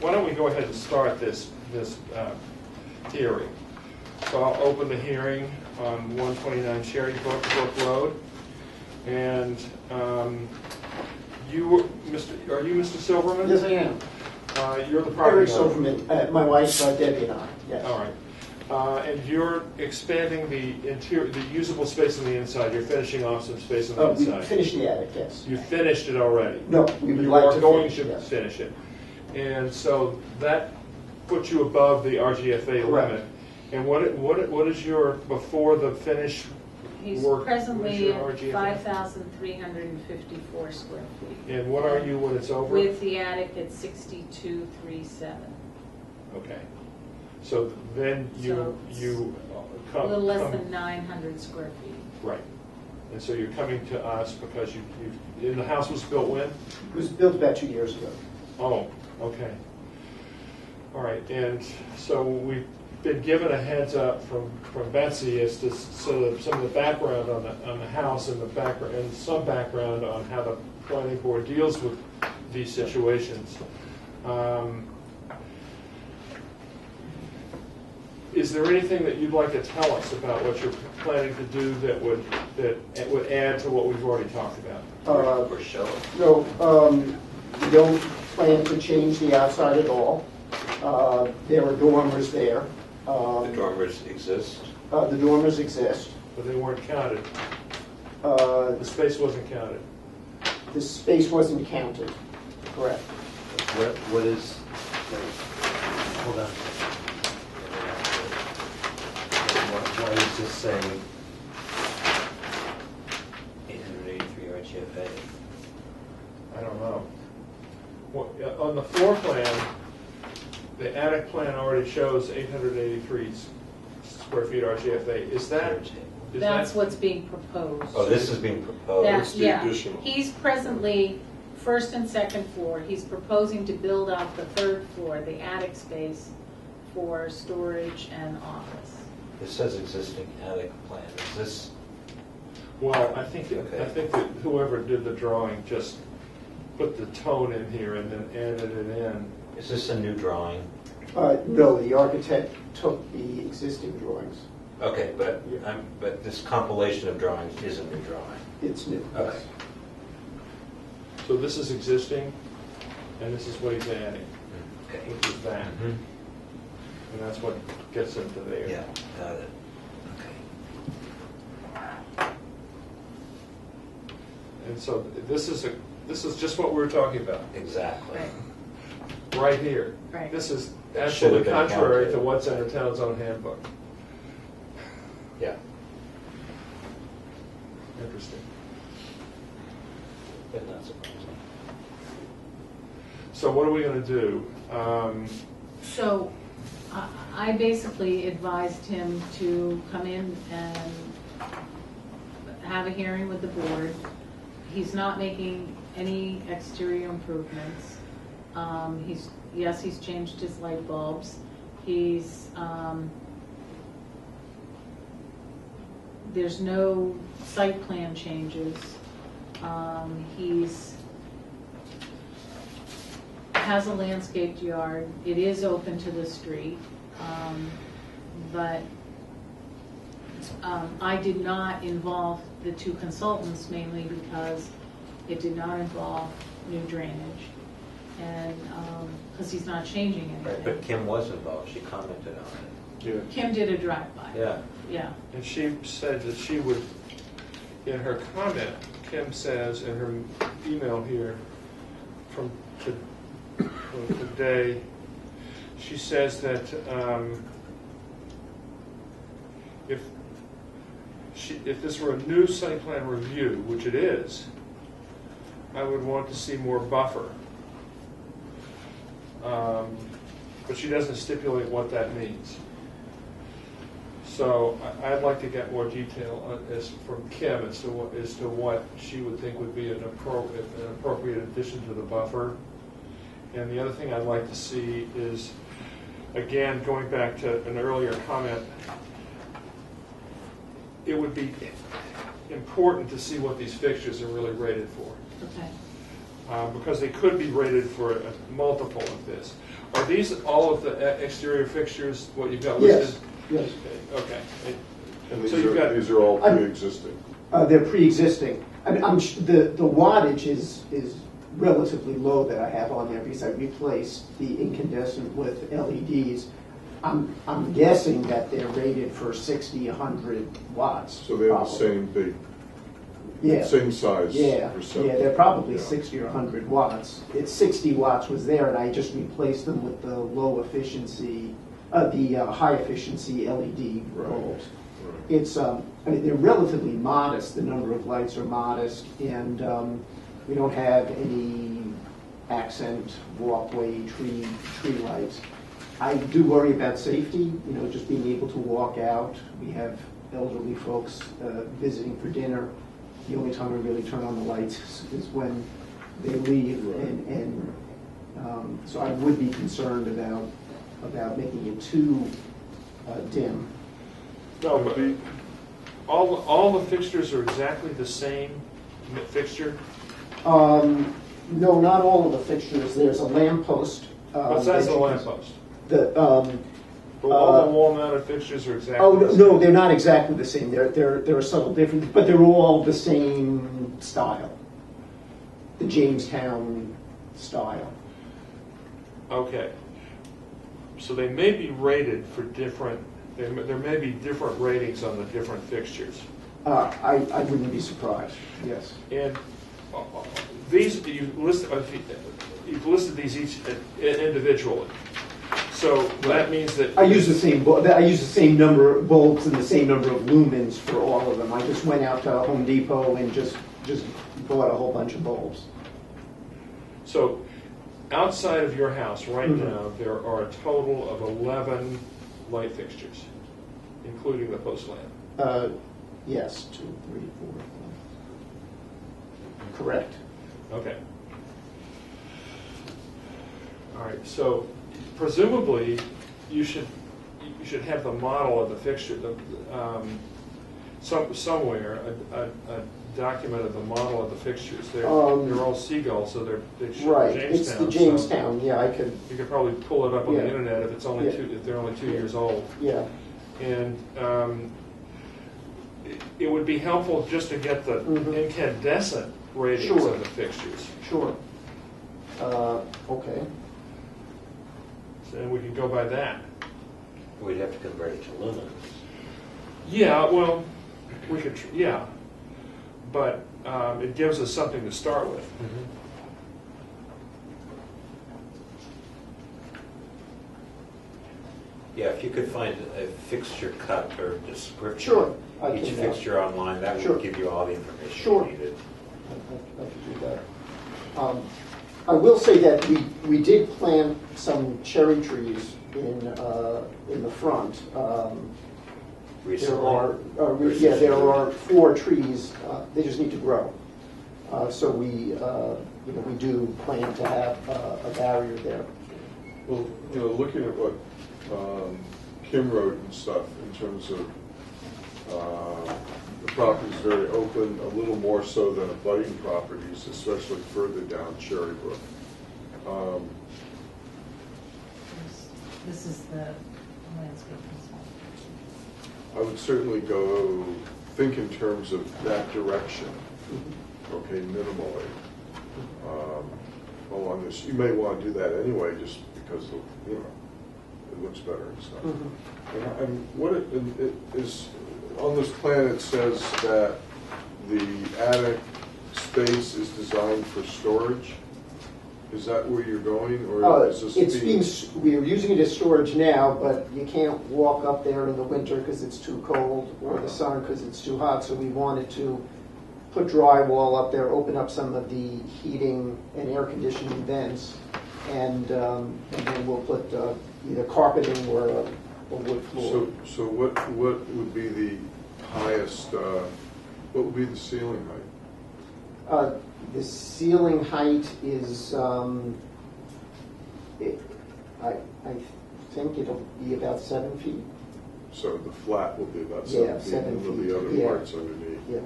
why don't we go ahead and start this hearing. So I'll open the hearing on 129 Cherrybrook Road. And are you Mr. Silverman? Yes, I am. You're the property Eric owner. Silverman, my wife Debbie and I. Yes. All right. And you're expanding the interior, the usable space on the inside. You're finishing off some space on the We inside. finished the attic. Yes. You finished it already. No, we would You like are to going finish, to yes. finish it, and so that puts you above the RGFA limit. And what is your before the finish? He's work, presently what at is your RGFA? 5,354 square feet. And what are you when it's over? With the attic at 6237. Okay. So then you A come little less than 900 square feet. right. And so you're coming to us because and the house was built when? It was built about 2 years ago. Oh, okay. All right, and so we've been given a heads up from Betsy as to some of the background on the house and some background on how the planning board deals with these situations. Is there anything that you'd like to tell us about what you're planning to do that would add to what we've already talked about? For sure. No, we don't plan to change the outside at all. There are dormers there. The dormers exist. The dormers exist. But they weren't counted. The The space wasn't counted. space wasn't counted. Correct. What is? Hold on. Why is this saying 883 RGFA? I don't know. On the floor plan, the attic plan already shows 883 square feet RGFA. Is that? That's what's being proposed. Oh, this is being proposed. Yeah. He's presently first and second floor. He's proposing to build out the third floor, the attic space, for storage and office. This says existing attic plan. Is this? Well, I think Okay. that whoever did the drawing just put the tone in here and then added it in. Is this a new drawing? No, the architect took the existing drawings. Okay, but this compilation of drawings is a new drawing. It's new. Okay. So this is existing, and this is what he's adding, Okay. which is that. Mhm. And that's what gets him to there. Yeah, got it. Okay. And so this is just what we were talking about, Exactly. right here. Right. This is Should have absolutely been contrary counted. to what's in the town's own handbook. Yeah. Interesting. But not surprising. So what are we going to do? So I basically advised him to come in and have a hearing with the board. He's not making any exterior improvements. He's changed his light bulbs. There's no site plan changes. He's has a landscaped yard. It is open to the street, but I did not involve the two consultants, mainly because it did not involve new drainage, and because he's not changing anything. Right, but Kim was involved. She commented on it. Yeah. Kim did a drive-by. Yeah. Yeah. And she said that she would, in her comment, Kim says in her email here from today, she says that if this were a new site plan review, which it is, I would want to see more buffer. But she doesn't stipulate what that means. So I'd like to get more detail from Kim as to what she would think would be an appropriate addition to the buffer. And the other thing I'd like to see is, again, going back to an earlier comment, it would be important to see what these fixtures are really rated for. Okay. because they could be rated for a multiple of this. Are these all of the exterior fixtures, what you've got listed? Yes. Okay. And So you've got, these are all pre-existing. They're pre-existing. I mean, the wattage is relatively low that I have on there because I replaced the incandescent with LEDs. I'm guessing that they're rated for 60, 100 watts. So they have the probably. same big, Yeah. same size receptacle. Yeah, they're probably Yeah. 60 or 100 watts. It's 60 watts was there, and I just replaced them with the low efficiency, the high efficiency LED Right. bulbs. Right. It's, I mean, they're relatively modest. The number of lights are modest, and we don't have any accent walkway tree lights. I do worry about safety, just being able to walk out. We have elderly folks visiting for dinner. The only time we really turn on the lights is when they leave, Right. and so I would be concerned about making it too dim. no, but all the fixtures are exactly the same fixture? No, not all of the fixtures. There's a lamppost. What size is the lamppost? The All the wall-mounted fixtures are exactly oh the same? no, they're not exactly the same. There are subtle differences, but they're all the same style. The Jamestown style. Okay. So they may be rated for different, there may be different ratings on the different fixtures. I wouldn't be surprised. Yes. And these, you've listed these each individually. So that means that... I use the same number of bulbs and the same number of lumens for all of them. I just went out to Home Depot and just bought a whole bunch of bulbs. So outside of your house right Mhm. now, there are a total of 11 light fixtures, including the post lamp. Yes, 2, 3, 4. Correct. Okay. All right, so presumably you should have the model of the fixture, somewhere, a document of the model of the fixtures. They're all seagulls, so they should Right. be It's Jamestown. the Jamestown. Yeah, I could. So you could probably pull it up on Yeah. the internet if it's only Yeah. if they're only 2 years old. Yeah. And it would be helpful just to get the Mhm. incandescent ratings Sure. of the fixtures. Sure. Okay. And we can go by that. We'd have to convert it to lumens. Yeah, well, we could, yeah. But it gives us something to start with. Yeah, if you could find a fixture cut or description Sure, of I each can, fixture online, that Sure. would give you all the information Sure. you needed. I could do that. I will say that we did plant some cherry trees in the front. Recently? There are 4 trees. They just need to grow. So we do plan to have a barrier there. Well, looking at what Kim wrote and stuff in terms of the property is very open, a little more so than abutting properties, especially further down Cherrybrook. This is the landscape consultant. I would certainly think in terms of that direction, okay, minimally. Along this, you may want to do that anyway, just because it looks better and stuff. And what it is on this plan, it says that the attic space is designed for storage. Is that where you're going, or is this we are using it as storage now, but you can't walk up there in the winter because it's too cold, or the summer because it's too hot. So we wanted to put drywall up there, open up some of the heating and air conditioning vents, and then we'll put either carpeting or a wood floor. So what would be the highest? What would be the ceiling height? The ceiling height is, I think it'll be about 7 feet. So the flat will be about Yeah, 7 feet, 7 and there'll be feet, other yeah. parts underneath. Yeah.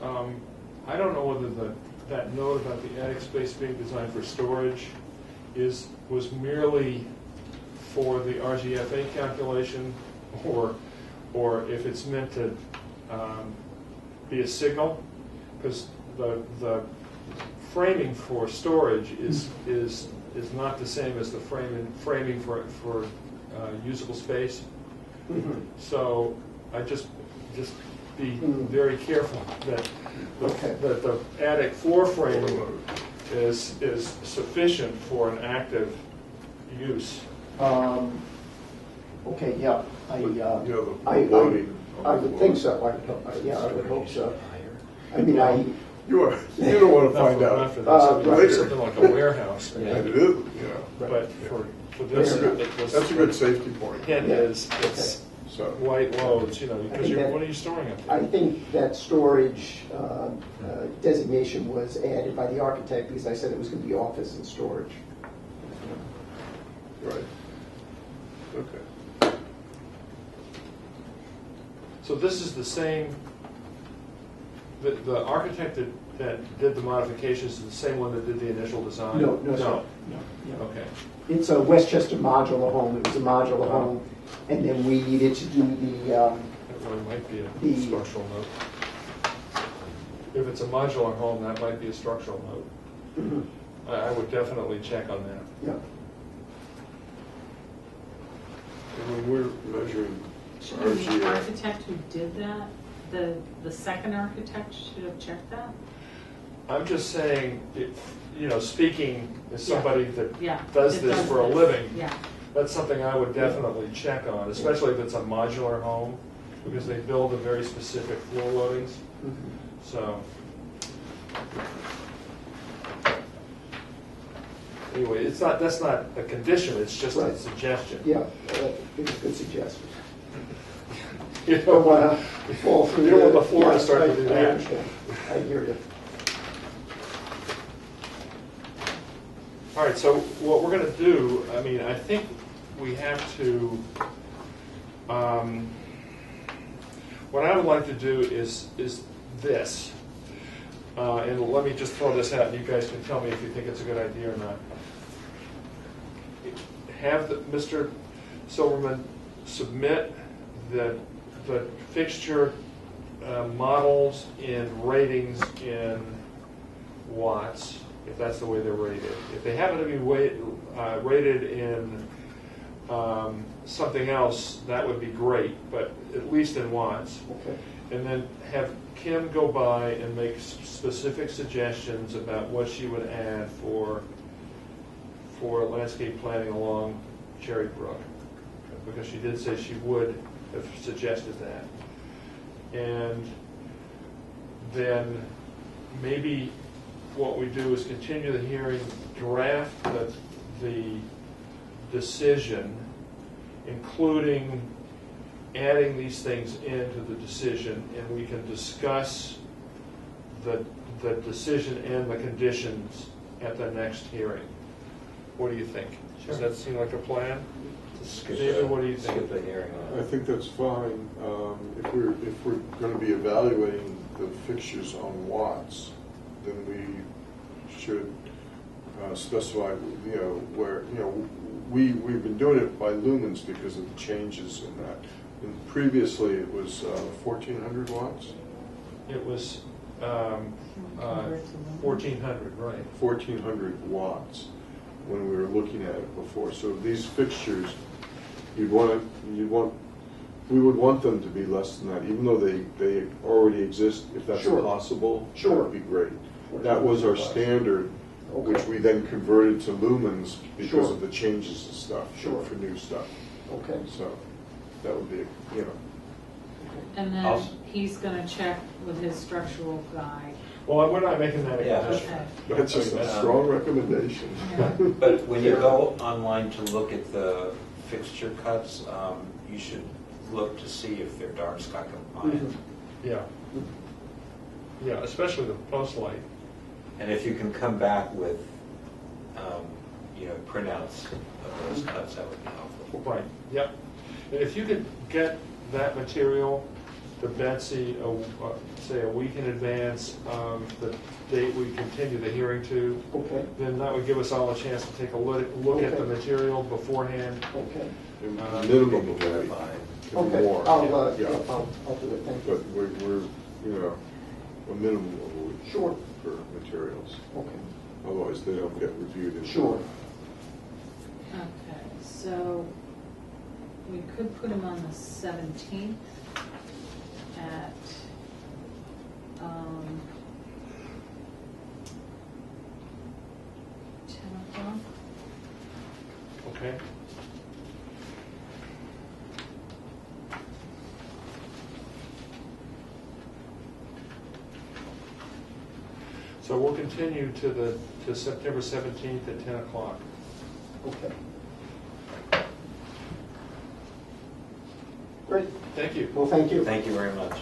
I don't know whether that note about the attic space being designed for storage was merely for the RGFA calculation, or if it's meant to be a signal, because the framing for storage is not the same as the framing for usable space. Mhm. So I just be very careful that the attic floor framing is sufficient for an active use. Okay, yeah, The loading. I would think so, I would hope so. I mean, You don't want to find Not out. for this, it'd be later. something like a warehouse. And it is, But for this, that's a good safety point. hint is, it's So, white loads, because think that- what are you storing up I there? think that storage designation was added by the architect because I said it was going to be office and storage. right. Okay. So this is the same, the architect that did the modifications is the same one that did the initial design? No, sir. No. No. Okay. It's a Westchester modular home. It was a modular home, and then we needed to do the, That really might be a The- structural note. If it's a modular home, that might be a structural note. mhm, I would definitely check on that. yeah. And when we're measuring The RGA, architect who did that, the second architect should have checked that? I'm just saying, speaking as somebody that Yeah. does that this for a this. living, Yeah. that's something I would definitely check on, especially if it's a modular home, because they build a very specific floor loadings, mhm. so. Anyway, that's not a condition, it's just a Right. suggestion. Yeah, it's a good suggestion. You Don't don't want want to fall through. You don't want the floor to Yeah, start to do I that. understand. I hear you. All right, so what we're going to do, I think we have to, what I would like to do is this. And let me just throw this out, and you guys can tell me if you think it's a good idea or not. Have Mr. Silverman submit the fixture models and ratings in watts, if that's the way they're rated. If they happen to be rated in something else, that would be great, but at least in watts. Okay. And then have Kim go by and make specific suggestions about what she would add for landscape planning along Cherrybrook, because she did say she would have suggested that. And then maybe what we do is continue the hearing, draft the decision, including adding these things into the decision, and we can discuss the decision and the conditions at the next hearing. What do you think? Does that seem like a plan? David, what do you think? Skip the hearing on I it. think that's fine. If we're going to be evaluating the fixtures on watts, then we should specify, where, we've been doing it by lumens because of the changes in that. And previously, it was 1,400 watts. It was 1,400, right? 1,400 watts when we were looking at it before. So these fixtures, we would want them to be less than that, even though they already exist. If that's Sure. possible, Sure. that would be great. That was our standard, which Okay. we then converted to lumens because Sure. of the changes and stuff, Sure. for new stuff. Okay. So that would be, And then Also- he's gonna check with his structural guy. Well, we're not making that a Yeah. condition. Okay. that's a strong recommendation. But when you go online to look at the fixture cuts, you should look to see if they're dark sky compliant. Mhm. Yeah. Yeah, especially the post light. And if you can come back with, printouts of those cuts, that would be helpful. Right, yep. And if you could get that material to Betsy, say a week in advance of the date we continue the hearing to, Okay, then that would give us all a chance to take a look at the Okay. material beforehand. okay. And minimum of a week, can be Okay, more. I'll do it, thank But you. we're, you know, a minimum of a week. Sure. For materials. Okay, Otherwise, they don't get reviewed. in sure. Okay, so we could put him on the 17th at, 10 o'clock. Okay. So we'll continue to September 17th at 10 o'clock. Okay. Great. Thank you. Well, thank you. Thank you very much.